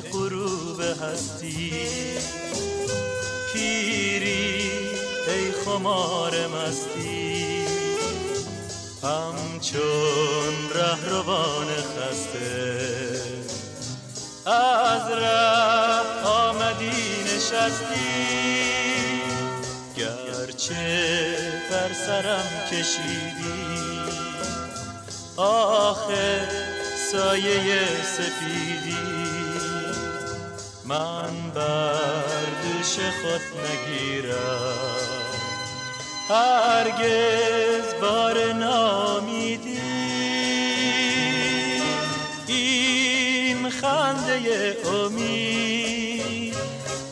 ای غروب هستی. پیری ای خمار مستی، همچون رهروان خسته از ره آمدی نشستی. گرچه بر سرم کشیدی آخه سایه سفیدی، من بر دوش خود نگیرم هرگز بار نامیدی. این خنده امید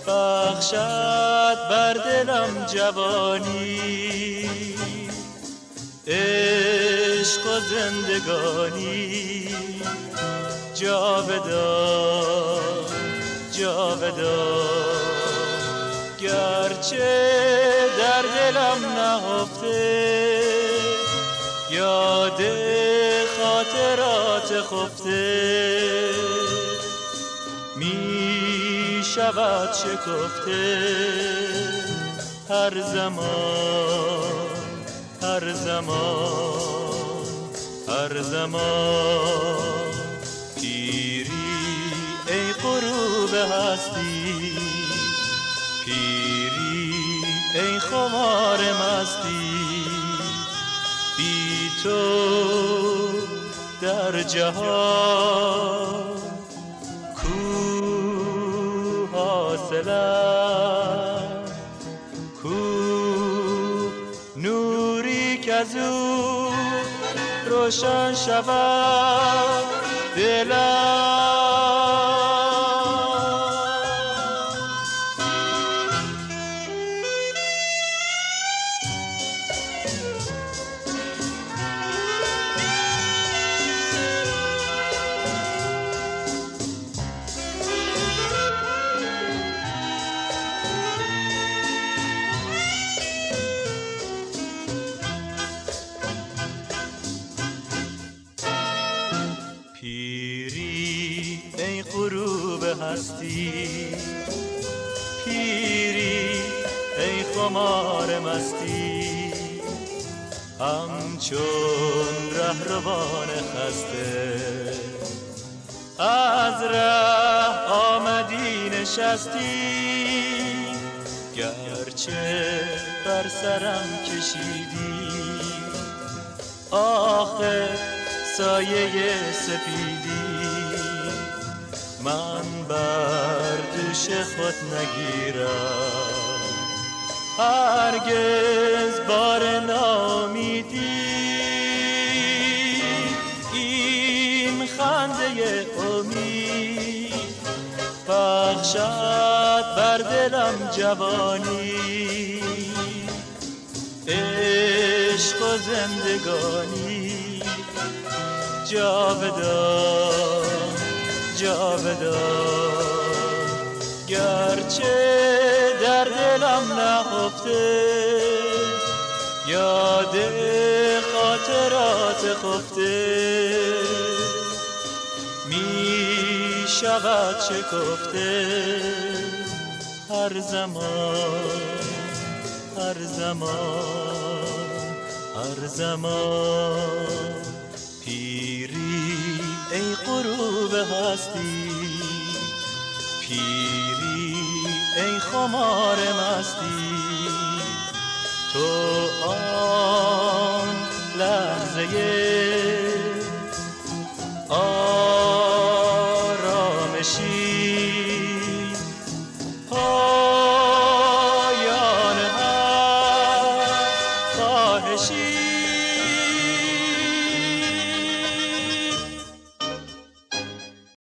بخشد بر دلم جوانی، عشق و زندگانی جاودان جاودان. گرچه در دلم نهفته یاد خاطرات خفته، می شود شکفته هر زمان هر زمان هر زمان. پیری ای غروب هستی، پیری ای خمار مستی، بی تو در جهان کو حاصلم، کو نوری که ازو روشن شود دلم. پیری ای غروب هستی، پیری ای خمار مستی، همچون رهروان خسته از ره آمدی نشستی. گرچه بر سرم کشیدی آخه سایه سپیدی، من بر دوش خود نگیرم هرگز بار نامیدی. این خنده امید بخشد بر دلم جوانی، عشق و زندگانی جاودان جاودان. گرچه در دلم نهفته یاد خاطرات خفته، می شود شکفته هر زمان هر زمان هر زمان. پیری ای غروب هستی، پیری ای خمار مستی، تو